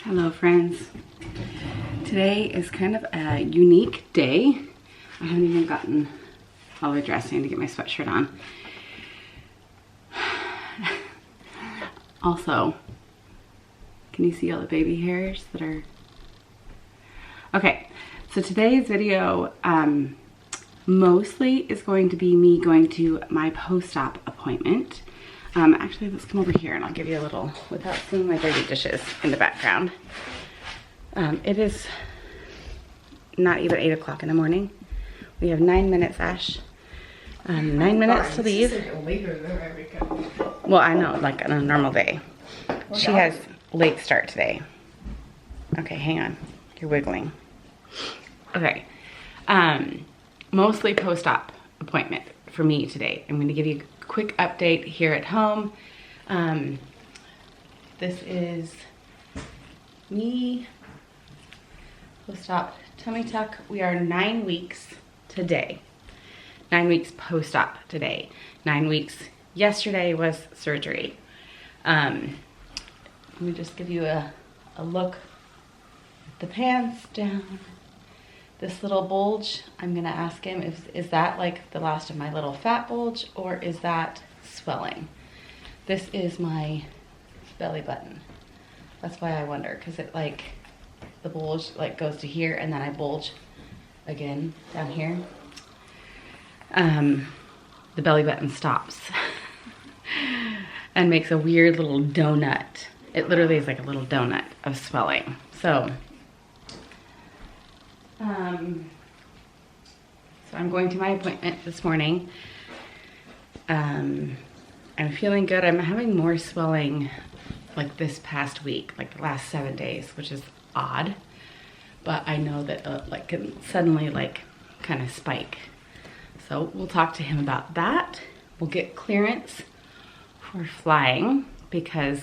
Hello friends. Today is kind of a unique day. I haven't even gotten all the way dressed. I need to get my sweatshirt on. Also, can you see all the baby hairs that are... Okay, so today's video mostly is going to be me going to my post-op appointment. Actually, let's come over here and I'll give you a little, without seeing my dirty dishes in the background. It is not even 8 o'clock in the morning. We have 9 minutes, Ash. 9 minutes to leave. Well, I know, like on a normal day. She has late start today. Okay, hang on. You're wiggling. Okay. Mostly post-op appointment for me today. I'm going to give you a quick update here at home. This is me post-op tummy tuck. We are 9 weeks today. 9 weeks post-op today. 9 weeks yesterday was surgery. Let me just give you a look at the pants down. This little bulge, I'm gonna ask him, is that like the last of my little fat bulge or is that swelling? This is my belly button. That's why I wonder, because it like, the bulge like goes to here and then I bulge again down here. The belly button stops and makes a weird little donut. It literally is like a little donut of swelling. So I'm going to my appointment this morning. I'm feeling good. I'm having more swelling like this past week, like the last 7 days, which is odd. But I know that like can suddenly like kind of spike. So we'll talk to him about that. We'll get clearance for flying because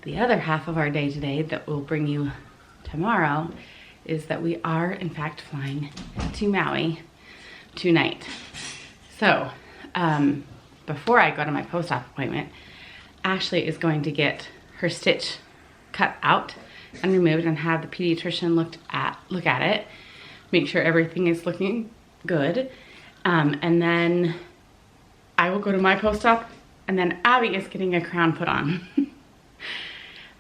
the other half of our day today that we'll bring you tomorrow is that we are in fact flying to Maui tonight. So before I go to my post-op appointment, Ashley is going to get her stitch cut out and removed and have the pediatrician look at it, make sure everything is looking good. And then I will go to my post-op and then Abby is getting a crown put on.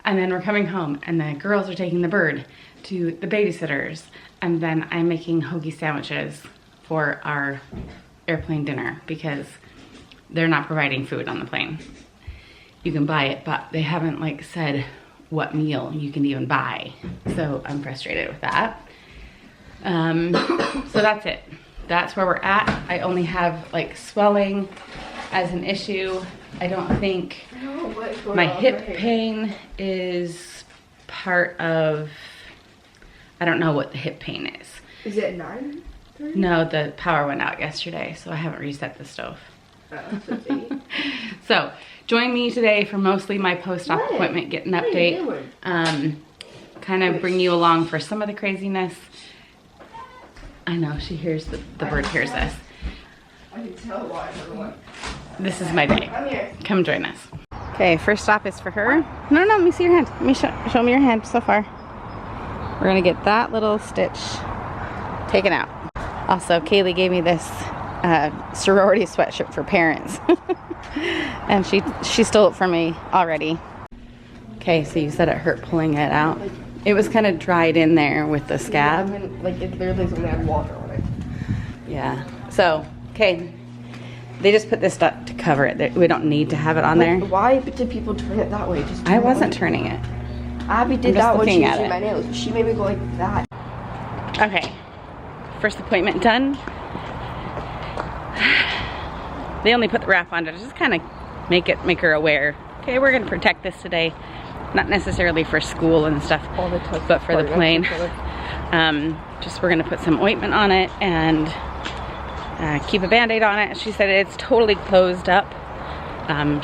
And then we're coming home and the girls are taking the bird to the babysitters. And then I'm making hoagie sandwiches for our airplane dinner because they're not providing food on the plane. You can buy it, but they haven't like said what meal you can even buy. So I'm frustrated with that. So that's it. That's where we're at. I only have like swelling as an issue. I don't think my hip pain is part of, I don't know what the hip pain is. Is it 9? No, the power went out yesterday, so I haven't reset the stove. Oh, so it's 8. So join me today for mostly my post-op appointment, get an update, kind of bring you along for some of the craziness. I know, she hears, the bird hears us. I can tell why everyone. This is my day. I'm here. Come join us. Okay, first stop is for her. No, let me see your hand. Let me show me your hand so far. We're gonna get that little stitch taken out. Also, Kaylee gave me this sorority sweatshirt for parents. And she stole it from me already. Okay, so you said it hurt pulling it out. It was kind of dried in there with the scab. Like it literally only had water on it. Yeah. So, okay. They just put this stuff to cover it. We don't need to have it on there. Why did people turn it that way? Just I wasn't turning it. Abby did that when she was doing my nails. She made me go like that. Okay. First appointment done. They only put the wrap on to just kind of make her aware. Okay, we're gonna protect this today. Not necessarily for school and stuff, but for the plane. Just we're gonna put some ointment on it and keep a band-aid on it. She said it's totally closed up.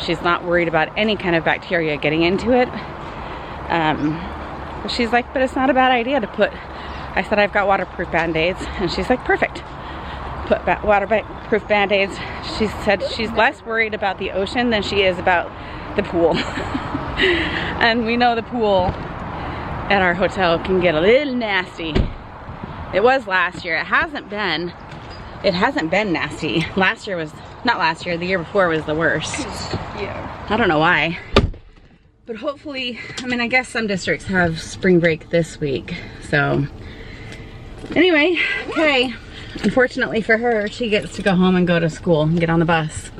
She's not worried about any kind of bacteria getting into it. But she's like, but it's not a bad idea to put, I said I've got waterproof band-aids, and she's like, perfect. Put waterproof band-aids. She said she's less worried about the ocean than she is about the pool. And we know the pool at our hotel can get a little nasty. It was last year. It hasn't been nasty. Last year was, not last year, the year before was the worst. Yeah. I don't know why. But hopefully, I mean, I guess some districts have spring break this week. So anyway, okay. Unfortunately for her, she gets to go home and go to school and get on the bus.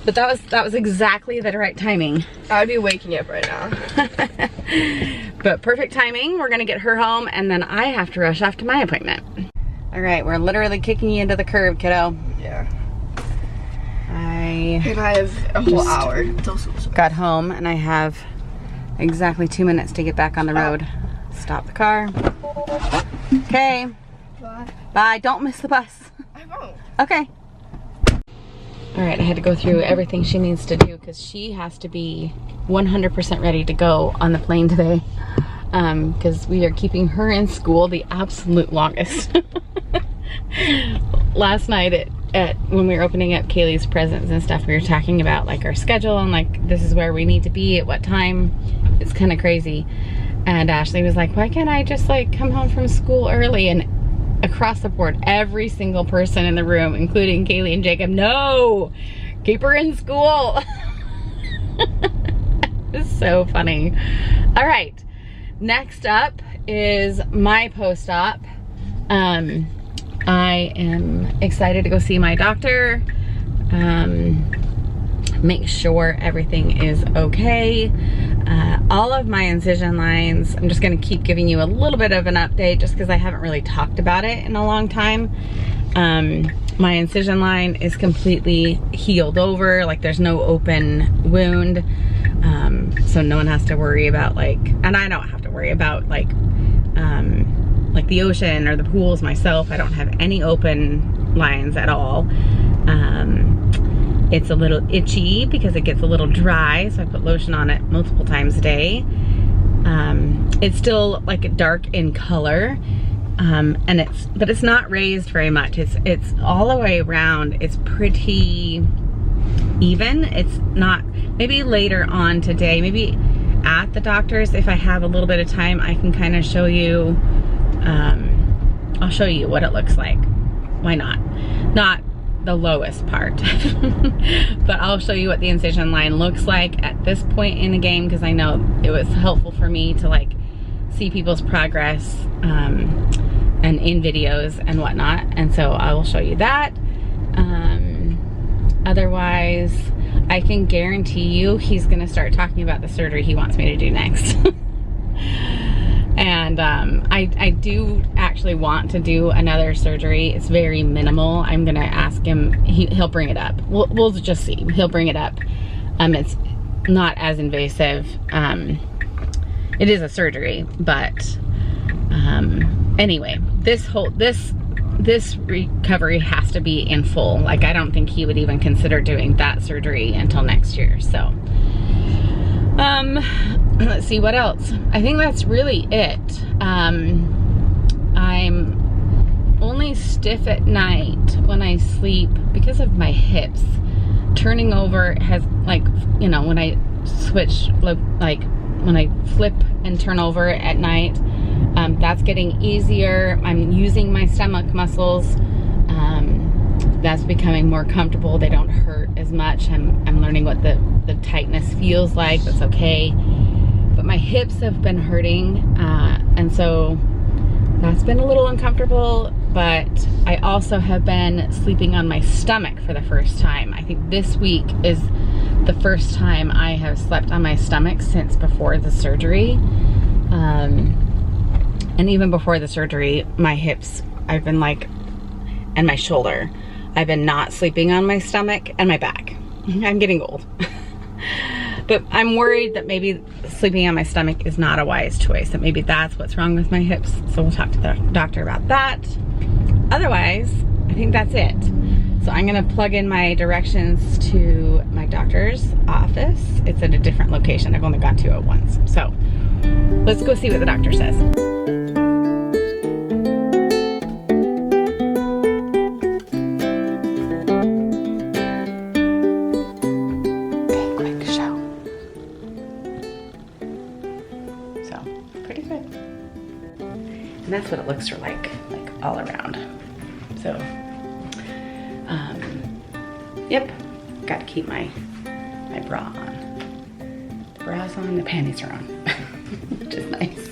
But that was exactly the right timing. I would be waking up right now. But perfect timing. We're gonna get her home and then I have to rush off to my appointment. All right, we're literally kicking you into the curb, kiddo. Yeah. I have a whole hour until school starts. Got home and I have exactly 2 minutes to get back on the road. Stop the car. Okay. Bye. Bye. Don't miss the bus. I won't. Okay. All right, I had to go through everything she needs to do because she has to be 100% ready to go on the plane today because we are keeping her in school the absolute longest. Last night when we were opening up Kaylee's presents and stuff, we were talking about like our schedule and like this is where we need to be at what time. It's kind of crazy. And Ashley was like, why can't I just like come home from school early? And across the board, every single person in the room, including Kaylee and Jacob, no, keep her in school. It's so funny. All right, next up is my post-op. I am excited to go see my doctor, make sure everything is okay. All of my incision lines, I'm just gonna keep giving you a little bit of an update just because I haven't really talked about it in a long time. My incision line is completely healed over, like there's no open wound. So no one has to worry about like, and I don't have to worry about like the ocean or the pools myself. I don't have any open lines at all. It's a little itchy because it gets a little dry, so I put lotion on it multiple times a day. It's still like dark in color, but it's not raised very much. It's all the way around. It's pretty even. It's not, maybe later on today, maybe at the doctor's, if I have a little bit of time, I can kind of show you, I'll show you what it looks like. Why not? Not the lowest part, but I'll show you what the incision line looks like at this point in the game because I know it was helpful for me to like see people's progress and in videos and whatnot, and so I will show you that. Otherwise, I can guarantee you he's gonna start talking about the surgery he wants me to do next. And I do actually want to do another surgery. It's very minimal. I'm gonna ask him, he'll bring it up. We'll just see, he'll bring it up. It's not as invasive. It is a surgery, but anyway, this recovery has to be in full. Like I don't think he would even consider doing that surgery until next year, so. Let's see what else. I think that's really it. I'm only stiff at night when I sleep because of my hips. Turning over has, like, you know, when I switch, like when I flip and turn over at night, that's getting easier. I'm using my stomach muscles. That's becoming more comfortable. They don't hurt as much. I'm learning what the tightness feels like. That's okay. But my hips have been hurting, and so that's been a little uncomfortable. But I also have been sleeping on my stomach for the first time. I think this week is the first time I have slept on my stomach since before the surgery. And even before the surgery, my hips, I've been like, and my shoulder, I've been not sleeping on my stomach and my back. I'm getting old. But I'm worried that maybe sleeping on my stomach is not a wise choice, that maybe that's what's wrong with my hips. So we'll talk to the doctor about that. Otherwise, I think that's it. So I'm gonna plug in my directions to my doctor's office. It's at a different location. I've only gone to it once. So let's go see what the doctor says. pretty good. And that's what it looks like all around. So, yep, got to keep my bra on. The bra's on, the panties are on, which is nice.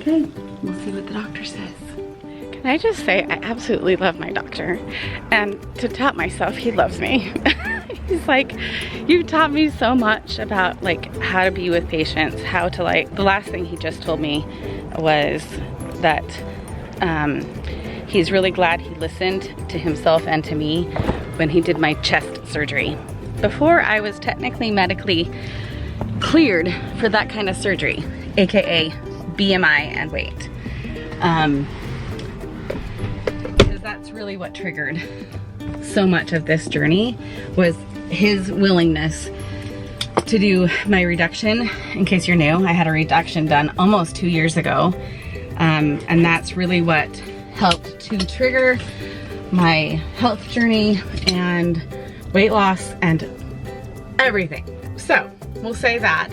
Okay, we'll see what the doctor says. Can I just say, I absolutely love my doctor. And to top myself, he loves me. He's like, you've taught me so much about like how to be with patients, how to like, the last thing he just told me was that he's really glad he listened to himself and to me when he did my chest surgery. Before I was technically medically cleared for that kind of surgery, AKA BMI and weight. Because that's really what triggered so much of this journey, was his willingness to do my reduction. In case you're new, I had a reduction done almost 2 years ago. And that's really what helped to trigger my health journey and weight loss and everything. So we'll say that.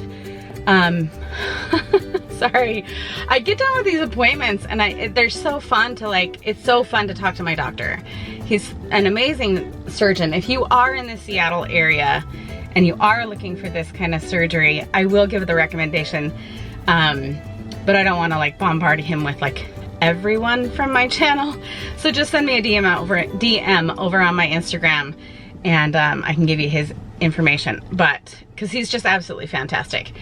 Sorry, I get done with these appointments and they're so fun to like, it's so fun to talk to my doctor. He's an amazing surgeon. If you are in the Seattle area and you are looking for this kind of surgery, I will give the recommendation, but I don't want to like bombard him with like everyone from my channel. So just send me a DM over on my Instagram and I can give you his information, but because he's just absolutely fantastic.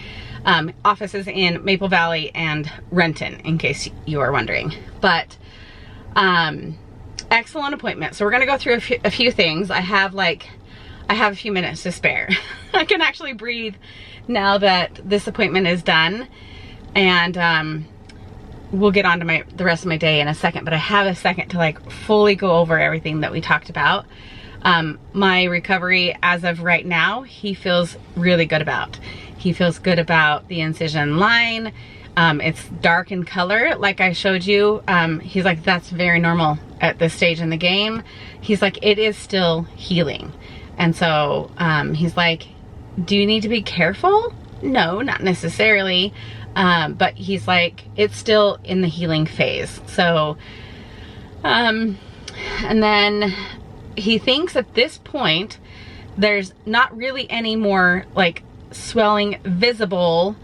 Offices in Maple Valley and Renton, in case you are wondering. But excellent appointment. So we're gonna go through a few things. I have a few minutes to spare. I can actually breathe now that this appointment is done, and we'll get on to the rest of my day in a second. But I have a second to like fully go over everything that we talked about. My recovery as of right now, he feels really good about. He feels good about the incision line. It's dark in color, like I showed you. He's like, that's very normal at this stage in the game. He's like, it is still healing. And so he's like, do you need to be careful? No, not necessarily. But he's like, it's still in the healing phase. So, and then he thinks at this point, there's not really any more like swelling visible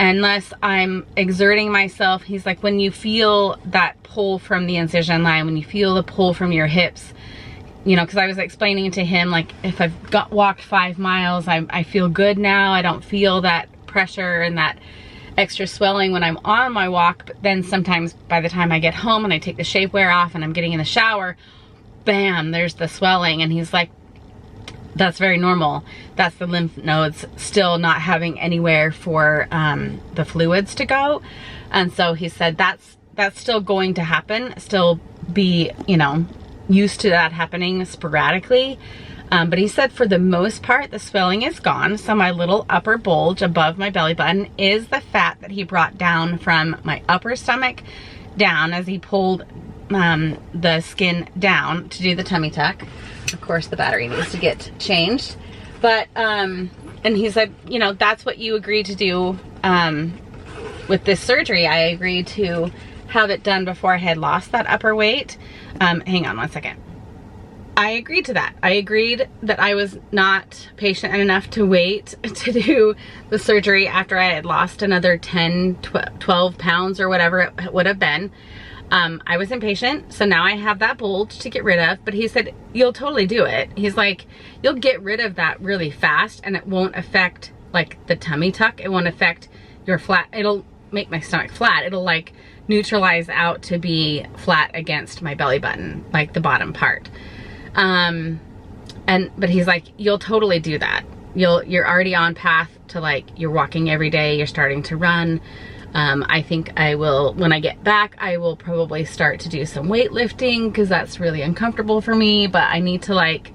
unless I'm exerting myself. He's like, when you feel that pull from the incision line, when you feel the pull from your hips, you know, because I was explaining to him, like, if I've walked 5 miles, I feel good now. I don't feel that pressure and that extra swelling when I'm on my walk. But then sometimes by the time I get home and I take the shapewear off and I'm getting in the shower, bam, there's the swelling. And he's like, that's very normal. That's the lymph nodes still not having anywhere for the fluids to go. And so he said that's still going to happen, still be, you know, used to that happening sporadically. But he said for the most part, the swelling is gone. So my little upper bulge above my belly button is the fat that he brought down from my upper stomach down as he pulled the skin down to do the tummy tuck. Of course, the battery needs to get changed. But, and he said, you know, that's what you agreed to do with this surgery. I agreed to have it done before I had lost that upper weight. Hang on one second. I agreed to that. I agreed that I was not patient enough to wait to do the surgery after I had lost another 10, 12 pounds or whatever it would have been. I was impatient, so now I have that bulge to get rid of, but he said, you'll totally do it. He's like, you'll get rid of that really fast and it won't affect like the tummy tuck. It won't affect your flat. It'll make my stomach flat. It'll like neutralize out to be flat against my belly button, like the bottom part. But he's like, you'll totally do that. You're already on path to like, you're walking every day, you're starting to run. I think I will, when I get back, I will probably start to do some weightlifting because that's really uncomfortable for me, but I need to like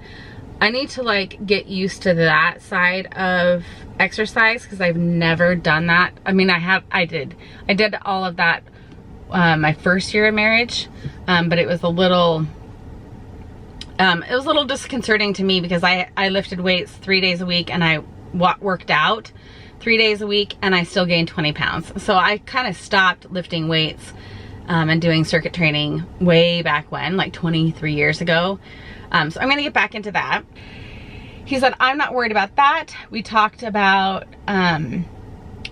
get used to that side of exercise because I've never done that. I mean, I did all of that, my first year of marriage. But it was a little disconcerting to me because I lifted weights 3 days a week and I worked out 3 days a week, and I still gained 20 pounds. So I kind of stopped lifting weights and doing circuit training way back when, like 23 years ago. So I'm gonna get back into that. He said, I'm not worried about that. We talked about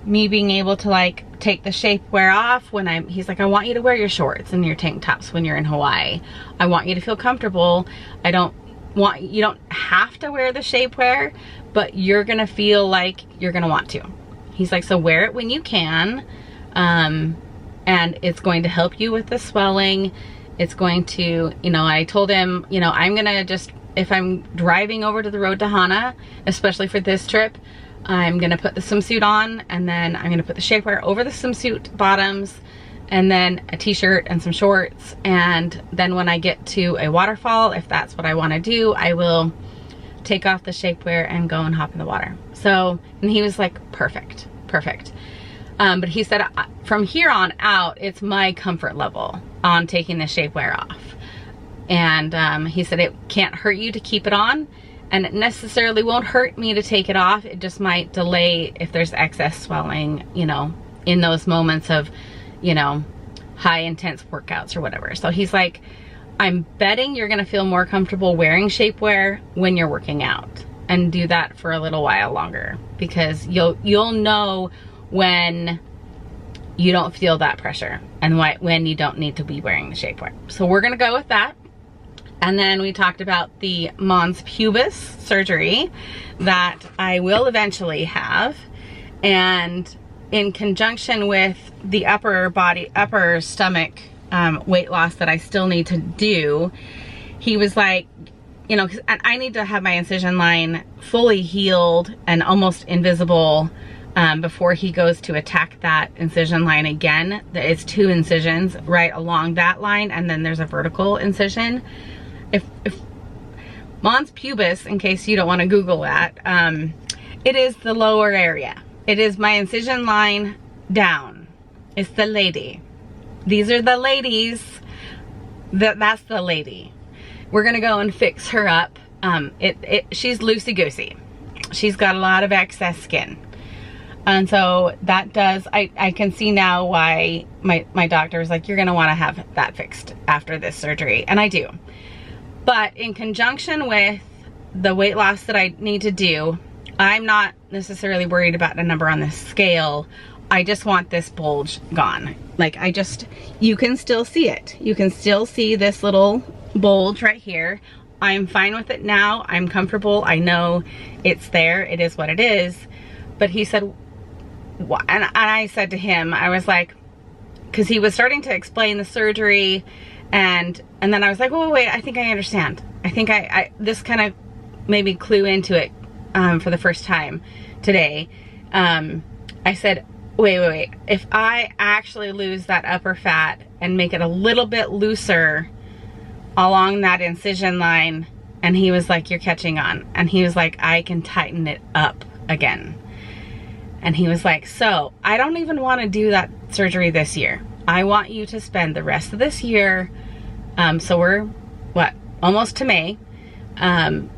me being able to like take the shapewear off when he's like, I want you to wear your shorts and your tank tops when you're in Hawaii. I want you to feel comfortable. You don't have to wear the shapewear, but you're gonna feel like you're gonna want to. He's like, so wear it when you can. And it's going to help you with the swelling. It's going to, you know, I told him, you know, I'm gonna just, if I'm driving over to the road to Hana, especially for this trip, I'm gonna put the swimsuit on, and then I'm gonna put the shapewear over the swimsuit bottoms, and then a t-shirt and some shorts. And then when I get to a waterfall, if that's what I wanna do, I will take off the shapewear and go and hop in the water. So, and he was like, perfect, perfect. But he said, from here on out, it's my comfort level on taking the shapewear off. And he said it can't hurt you to keep it on, and it necessarily won't hurt me to take it off. It just might delay if there's excess swelling, you know, in those moments of, you know, high intense workouts or whatever. So he's like, I'm betting you're gonna feel more comfortable wearing shapewear when you're working out, and do that for a little while longer, because you'll know when you don't feel that pressure and when you don't need to be wearing the shapewear. So we're gonna go with that. And then we talked about the mons pubis surgery that I will eventually have. And in conjunction with the upper stomach weight loss that I still need to do, he was like, you know, 'cause I need to have my incision line fully healed and almost invisible before he goes to attack that incision line again. It's 2 incisions right along that line, and then there's a vertical incision. If mons pubis, in case you don't want to Google that, it is the lower area. It is my incision line down. It's the lady. These are the ladies. That's the lady. We're gonna go and fix her up. She's loosey-goosey. She's got a lot of excess skin. And so that does, I can see now why my doctor was like, you're gonna wanna have that fixed after this surgery. And I do. But in conjunction with the weight loss that I need to do, I'm not necessarily worried about a number on the scale. I just want this bulge gone. Like you can still see it. You can still see this little bulge right here. I'm fine with it now. I'm comfortable. I know it's there. It is what it is. But he said, and I said to him, I was like, because he was starting to explain the surgery, and then I was like, oh wait, I think I understand. I think this kind of made me clue into it for the first time today. I said, wait, if I actually lose that upper fat and make it a little bit looser along that incision line, and he was like, you're catching on. And he was like, I can tighten it up again. And he was like, so I don't even want to do that surgery this year. I want you to spend the rest of this year, so we're, almost to May.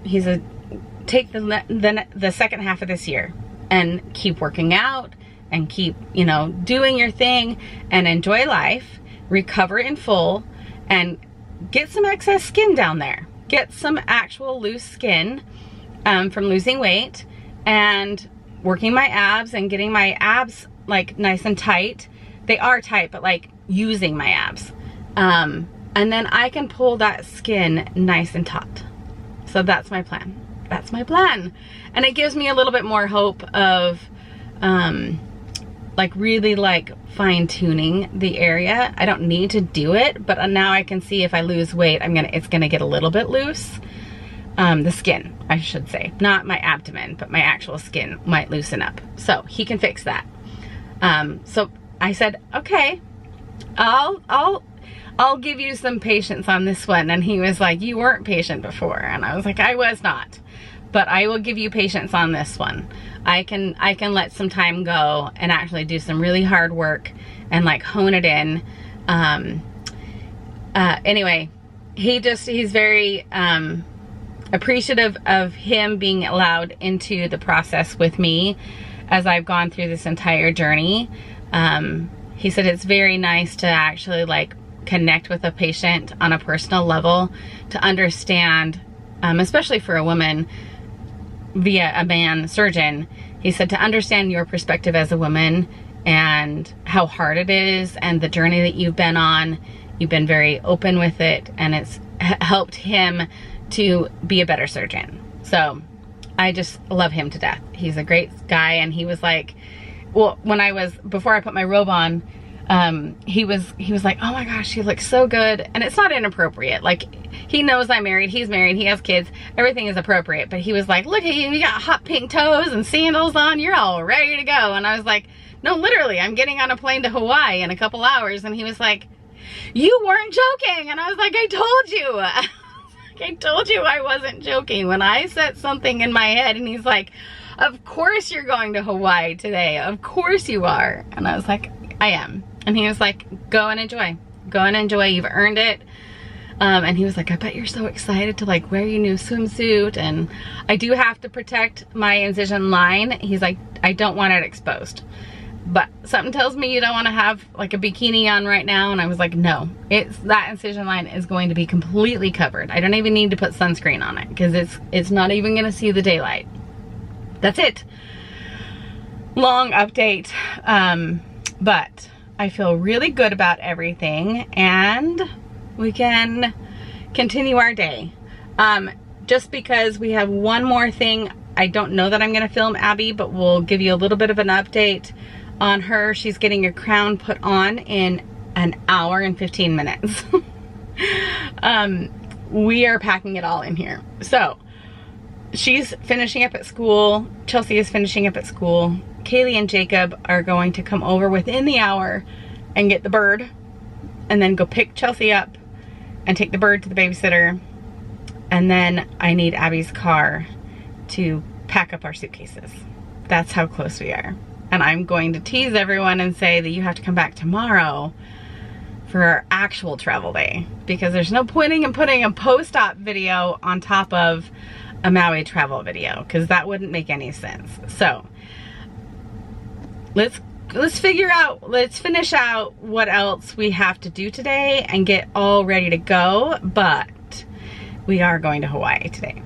He said, take the second half of this year and keep working out and keep, you know, doing your thing and enjoy life, recover in full, and get some excess skin down there. Get some actual loose skin from losing weight and working my abs and getting my abs like nice and tight. They are tight, but like using my abs. And then I can pull that skin nice and taut. So that's my plan. That's my plan. And it gives me a little bit more hope of like really like fine tuning the area. I don't need to do it, but now I can see if I lose weight, it's gonna get a little bit loose. The skin, I should say, not my abdomen, but my actual skin might loosen up. So he can fix that. So I said, okay, I'll give you some patience on this one. And he was like, you weren't patient before. And I was like, I was not, but I will give you patience on this one. I can let some time go and actually do some really hard work and like hone it in. Anyway, he's very, appreciative of him being allowed into the process with me as I've gone through this entire journey. He said it's very nice to actually like connect with a patient on a personal level, to understand, especially for a woman via a man surgeon. He said to understand your perspective as a woman and how hard it is and the journey that you've been on. You've been very open with it, and it's helped him to be a better surgeon. So I just love him to death. He's a great guy. And he was like, well, before I put my robe on, he was like, oh my gosh, you look so good. And it's not inappropriate. Like, he knows I'm married, he's married, he has kids, everything is appropriate. But he was like, look at you, you got hot pink toes and sandals on, you're all ready to go. And I was like, no, literally, I'm getting on a plane to Hawaii in a couple hours. And he was like, you weren't joking. And I was like, I told you. I told you I wasn't joking when I set something in my head. And he's like, of course you're going to Hawaii today. Of course you are. And I was like, I am. And he was like, go and enjoy. Go and enjoy. You've earned it. And he was like, I bet you're so excited to like wear your new swimsuit. And I do have to protect my incision line. He's like, I don't want it exposed. But something tells me you don't want to have like a bikini on right now. And I was like, no, that incision line is going to be completely covered. I don't even need to put sunscreen on it because it's not even going to see the daylight. That's it. Long update. But I feel really good about everything, and we can continue our day. Just because we have one more thing, I don't know that I'm going to film Abby, but we'll give you a little bit of an update on her. She's getting a crown put on in an hour and 15 minutes. We are packing it all in here. So she's finishing up at school. Chelsea is finishing up at school. Kaylee and Jacob are going to come over within the hour and get the bird, and then go pick Chelsea up and take the bird to the babysitter. And then I need Abby's car to pack up our suitcases. That's how close we are. And I'm going to tease everyone and say that you have to come back tomorrow for our actual travel day, because there's no point in putting a post-op video on top of a Maui travel video, because that wouldn't make any sense. So let's finish out what else we have to do today and get all ready to go. But we are going to Hawaii today.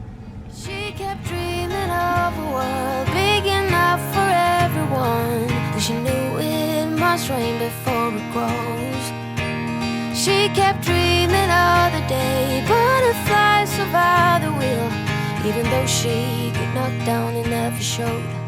She kept dreaming of a world big enough for everyone, but she knew it must rain before it grows. She kept dreaming of the day butterflies survived the wheel, even though she got knocked down and never showed.